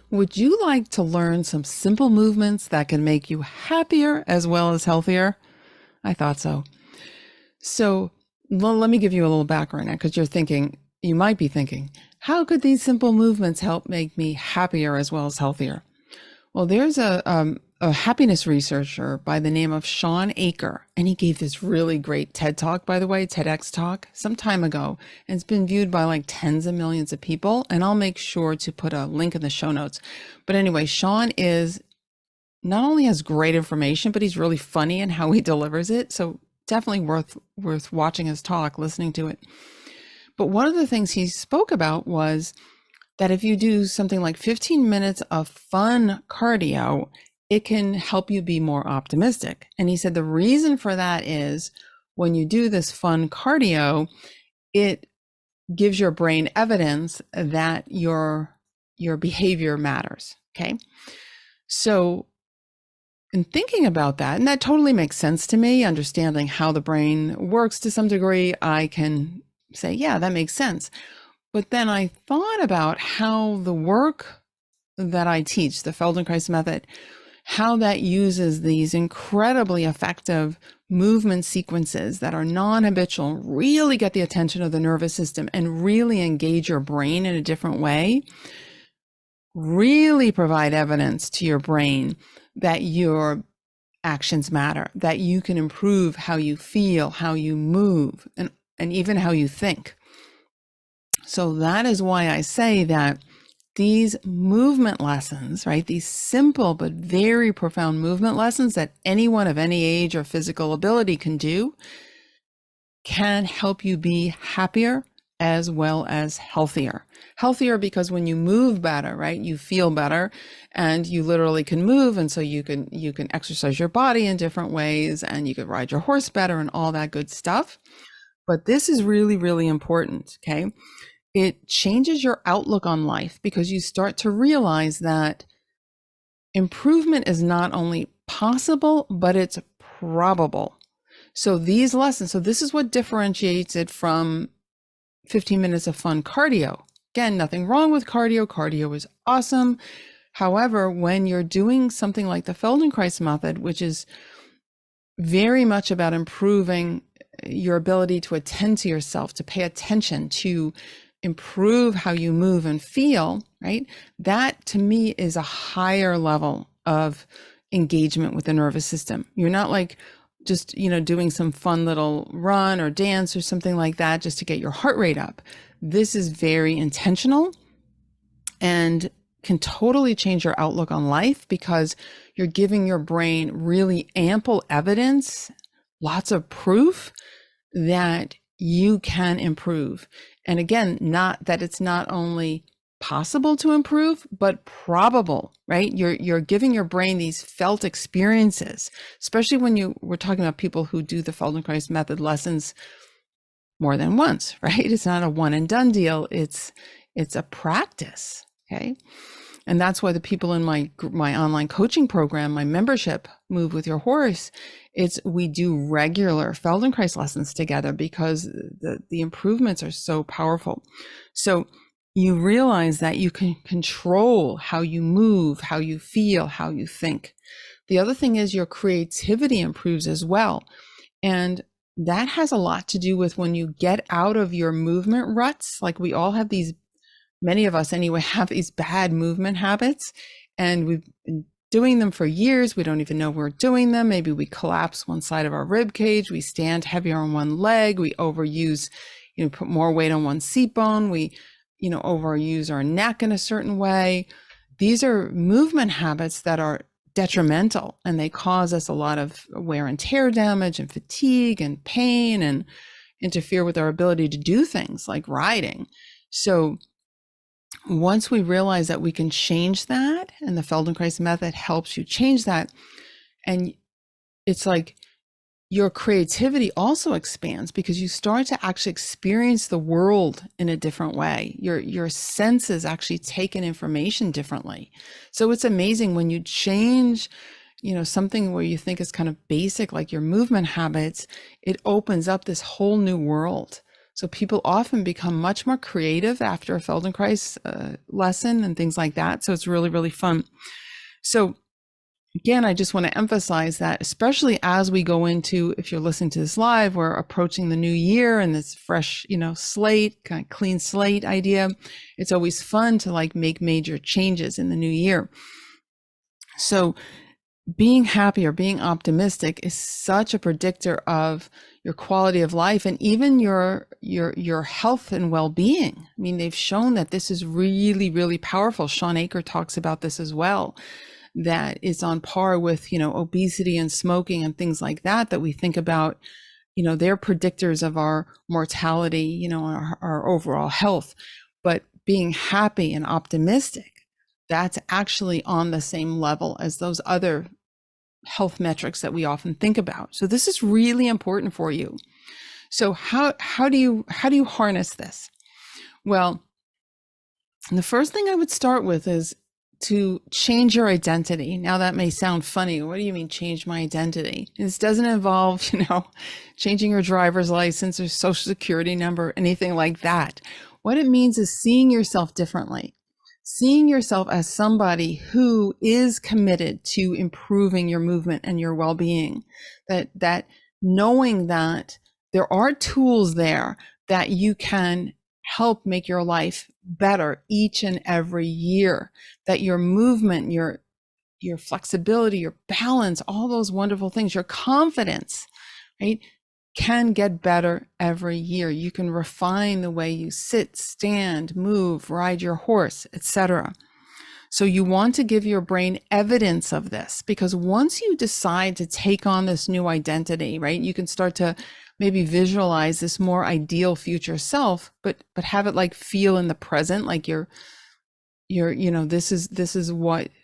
Would you like to learn some simple movements that can make you happier as well as healthier? I thought so. So, let me give you a little background now, because you might be thinking, how could these simple movements help make me happier as well as healthier? Well, there's a happiness researcher by the name of Sean Aker, and he gave this really great TED talk, by the way, TEDx talk, some time ago, and it's been viewed by like tens of millions of people. And I'll make sure to put a link in the show notes. But anyway, Sean is not only has great information, but he's really funny in how he delivers it. So definitely worth watching his talk, listening to it. But one of the things he spoke about was that if you do something like 15 minutes of fun cardio, it can help you be more optimistic. And he said the reason for that is when you do this fun cardio, it gives your brain evidence that your behavior matters. Okay. So in thinking about that, and that totally makes sense to me, understanding how the brain works to some degree, I can say, yeah, that makes sense. But then I thought about how the work that I teach, the Feldenkrais Method, how that uses these incredibly effective movement sequences that are non-habitual, really get the attention of the nervous system and really engage your brain in a different way, really provide evidence to your brain that your actions matter, that you can improve how you feel, how you move, and even how you think. So that is why I say that these movement lessons, right? These simple but very profound movement lessons that anyone of any age or physical ability can do can help you be happier as well as healthier. Healthier because when you move better, right? You feel better and you literally can move. And so you can exercise your body in different ways and you can ride your horse better and all that good stuff. But this is really, really important. Okay. It changes your outlook on life because you start to realize that improvement is not only possible, but it's probable. So these lessons, so this is what differentiates it from 15 minutes of fun cardio. Again, nothing wrong with cardio. Cardio is awesome. However, when you're doing something like the Feldenkrais method, which is very much about improving your ability to attend to yourself, to pay attention, to improve how you move and feel, right? That to me is a higher level of engagement with the nervous system. You're not like just, doing some fun little run or dance or something like that just to get your heart rate up. This is very intentional and can totally change your outlook on life because you're giving your brain really ample evidence, lots of proof that you can improve. And again, not that it's not only possible to improve, but probable, right? You're giving your brain these felt experiences, especially when we're talking about people who do the Feldenkrais method lessons more than once, right? It's not a one and done deal. It's a practice. Okay. And that's why the people in my online coaching program, my membership, Move with Your Horse, we do regular Feldenkrais lessons together because the improvements are so powerful. So you realize that you can control how you move, how you feel, how you think. The other thing is your creativity improves as well. And that has a lot to do with when you get out of your movement ruts. Like we all have these, many of us anyway, have these bad movement habits, and we've been doing them for years. We don't even know we're doing them. Maybe we collapse one side of our rib cage. We stand heavier on one leg. We overuse, put more weight on one seat bone. We, overuse our neck in a certain way. These are movement habits that are detrimental, and they cause us a lot of wear and tear damage and fatigue and pain and interfere with our ability to do things like riding. So once we realize that we can change that, and the Feldenkrais method helps you change that, and it's like your creativity also expands because you start to actually experience the world in a different way. Your senses actually take in information differently. So it's amazing when you change, something where you think is kind of basic, like your movement habits, it opens up this whole new world. So people often become much more creative after a Feldenkrais lesson and things like that. So it's really, really fun. So again, I just want to emphasize that, especially as we go into, if you're listening to this live, we're approaching the new year and this fresh, slate, kind of clean slate idea. It's always fun to like make major changes in the new year. So being happy or being optimistic is such a predictor of your quality of life and even your health and well-being. I mean, they've shown that this is really, really powerful. Sean Aker talks about this as well, that it's on par with, obesity and smoking and things like that, that we think about, they're predictors of our mortality, our overall health. But being happy and optimistic, that's actually on the same level as those other health metrics that we often think about. So this is really important for you. So how do you harness this? Well, the first thing I would start with is to change your identity. Now that may sound funny. What do you mean change my identity? This doesn't involve, changing your driver's license or social security number, anything like that. What it means is seeing yourself differently. Seeing yourself as somebody who is committed to improving your movement and your well-being, that knowing that there are tools there that you can help make your life better each and every year, that your movement, your flexibility, your balance, all those wonderful things, your confidence, right, can get better every year. You can refine the way you sit, stand, move, ride your horse, etc. So you want to give your brain evidence of this, because once you decide to take on this new identity, right, you can start to maybe visualize this more ideal future self, but have it like feel in the present, like you're this is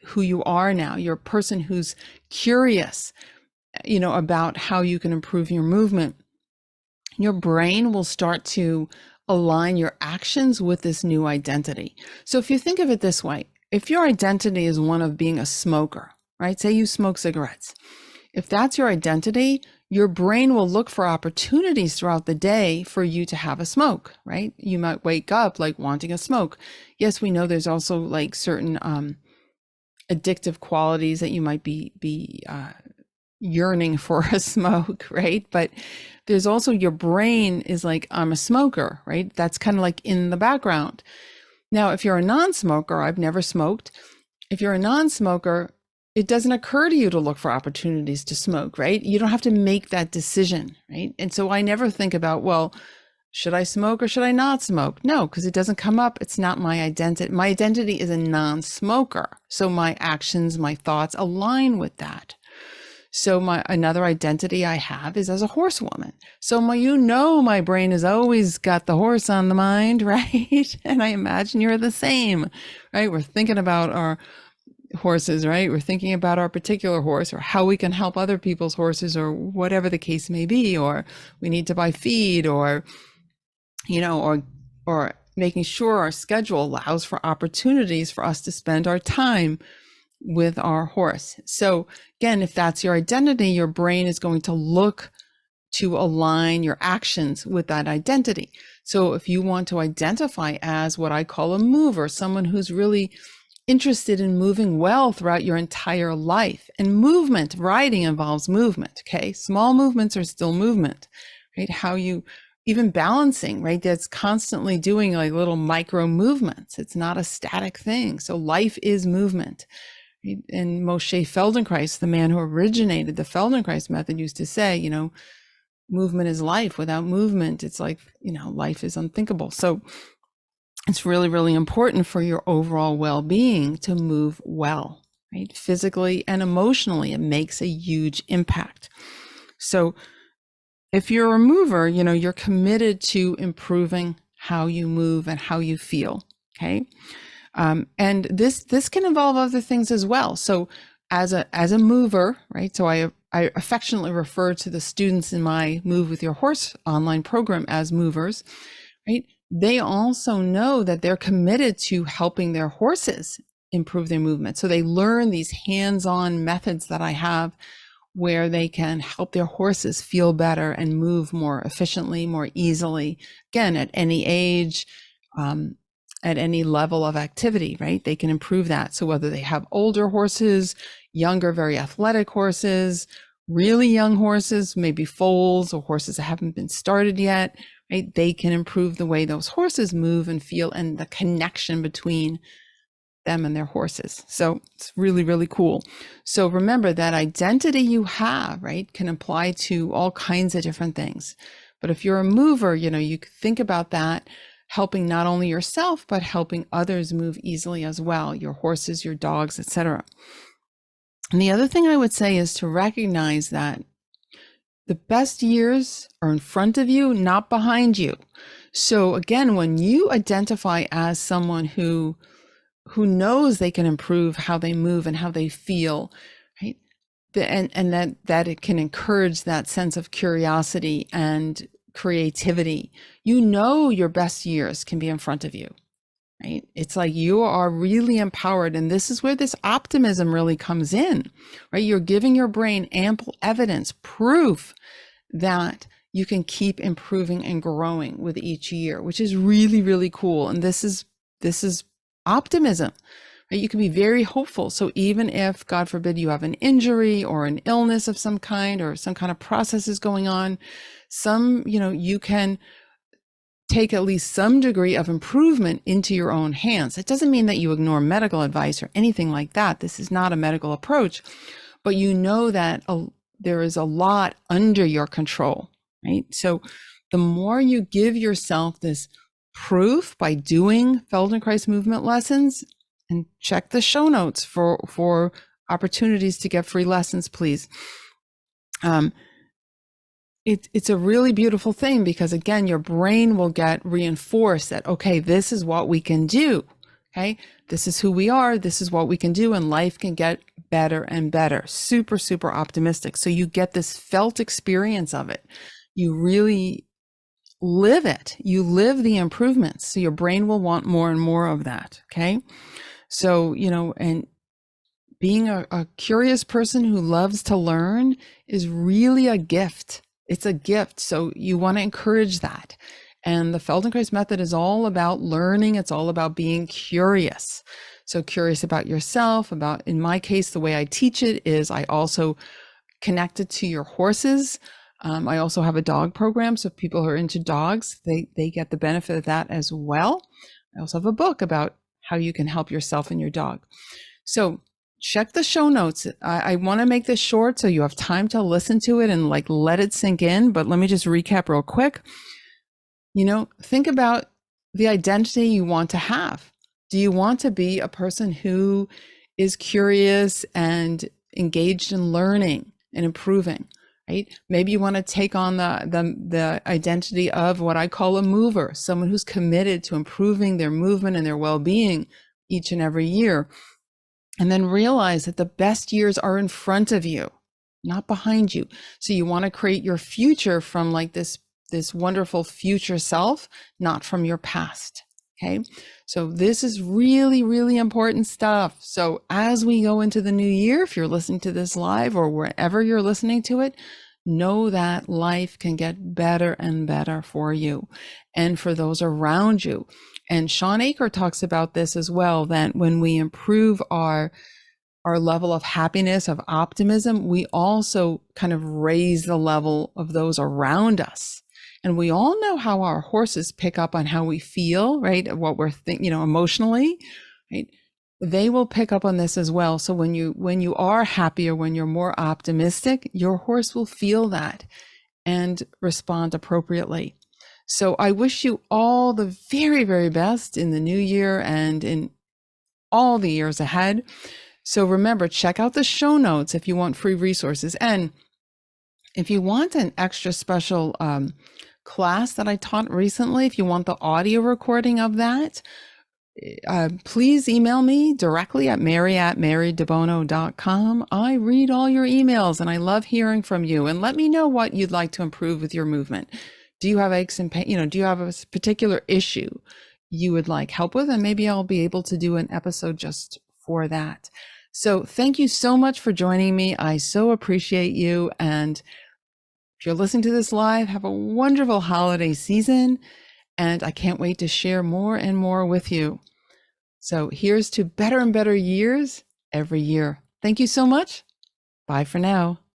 who you are now. You're a person who's curious, about how you can improve your movement. Your brain will start to align your actions with this new identity. So if you think of it this way, if your identity is one of being a smoker, right? Say you smoke cigarettes. If that's your identity, your brain will look for opportunities throughout the day for you to have a smoke, right? You might wake up like wanting a smoke. Yes, we know there's also like certain addictive qualities that you might be yearning for a smoke, right? But there's also your brain is like, I'm a smoker, right? That's kind of like in the background. Now, if you're a non-smoker, I've never smoked. If you're a non-smoker, it doesn't occur to you to look for opportunities to smoke, right? You don't have to make that decision, right? And so I never think about, well, should I smoke or should I not smoke? No, because it doesn't come up. It's not my identity. My identity is a non-smoker. So my actions, my thoughts align with that. So another identity I have is as a horsewoman. So my brain has always got the horse on the mind, right? And I imagine you're the same, right? We're thinking about our horses, right? We're thinking about our particular horse or how we can help other people's horses or whatever the case may be, or we need to buy feed or making sure our schedule allows for opportunities for us to spend our time with our horse. So again, if that's your identity, your brain is going to look to align your actions with that identity. So if you want to identify as what I call a mover, someone who's really interested in moving well throughout your entire life, and movement, riding involves movement, okay? Small movements are still movement, right? How you, even balancing, right? That's constantly doing like little micro movements. It's not a static thing. So life is movement. And Moshe Feldenkrais, the man who originated the Feldenkrais method, used to say, movement is life. Without movement, it's like, life is unthinkable. So it's really, really important for your overall well-being to move well, right? Physically and emotionally, it makes a huge impact. So if you're a mover, you're committed to improving how you move and how you feel, okay? And this can involve other things as well. So as a mover, right? So I affectionately refer to the students in my Move with Your Horse online program as movers, right? They also know that they're committed to helping their horses improve their movement. So they learn these hands-on methods that I have where they can help their horses feel better and move more efficiently, more easily. Again, at any age, at any level of activity, right? They can improve that. So whether they have older horses, younger, very athletic horses, really young horses, maybe foals or horses that haven't been started yet, right? They can improve the way those horses move and feel and the connection between them and their horses. So it's really, really cool. So remember that identity you have, right, can apply to all kinds of different things. But if you're a mover, you think about that helping not only yourself, but helping others move easily as well, your horses, your dogs, etc. And the other thing I would say is to recognize that the best years are in front of you, not behind you. So again, when you identify as someone who knows they can improve how they move and how they feel, right? And that it can encourage that sense of curiosity and creativity. Your best years can be in front of you, right? It's like you are really empowered. And this is where this optimism really comes in, right? You're giving your brain ample evidence, proof that you can keep improving and growing with each year, which is really, really cool. And this is optimism, right? You can be very hopeful. So even if, God forbid, you have an injury or an illness of some kind or some kind of process is going on, you can take at least some degree of improvement into your own hands. It doesn't mean that you ignore medical advice or anything like that. This is not a medical approach, but that there is a lot under your control, right? So the more you give yourself this proof by doing Feldenkrais movement lessons, and check the show notes for opportunities to get free lessons, please. It's a really beautiful thing because, again, your brain will get reinforced that, okay, this is what we can do. Okay, this is who we are. This is what we can do, and life can get better and better. Super, super optimistic. So you get this felt experience of it. You really live it. You live the improvements. So your brain will want more and more of that. Okay, so and being a curious person who loves to learn is really a gift. It's a gift. So you want to encourage that. And the Feldenkrais method is all about learning. It's all about being curious. So curious about yourself, in my case, the way I teach it is I also connect it to your horses. I also have a dog program. So if people who are into dogs, they get the benefit of that as well. I also have a book about how you can help yourself and your dog. So check the show notes. I want to make this short so you have time to listen to it and let it sink in. But let me just recap real quick. Think about the identity you want to have. Do you want to be a person who is curious and engaged in learning and improving, right? Maybe you want to take on the identity of what I call a mover, someone who's committed to improving their movement and their well-being each and every year. And then realize that the best years are in front of you, not behind you. So you want to create your future from this wonderful future self, not from your past. Okay. So this is really, really important stuff. So as we go into the new year, if you're listening to this live or wherever you're listening to it, know that life can get better and better for you and for those around you. And Sean Aker talks about this as well, that when we improve our level of happiness, of optimism, we also kind of raise the level of those around us. And we all know how our horses pick up on how we feel, right? What we're thinking, emotionally, right? They will pick up on this as well. So when you are happier, when you're more optimistic, your horse will feel that and respond appropriately. So I wish you all the very, very best in the new year and in all the years ahead. So remember, check out the show notes if you want free resources. And if you want an extra special class that I taught recently, if you want the audio recording of that, please email me directly at mary@marydebono.com. I read all your emails and I love hearing from you. And let me know what you'd like to improve with your movement. Do you have aches and pain? Do you have a particular issue you would like help with? And maybe I'll be able to do an episode just for that. So thank you so much for joining me. I so appreciate you. And if you're listening to this live, have a wonderful holiday season. And I can't wait to share more and more with you. So here's to better and better years every year. Thank you so much. Bye for now.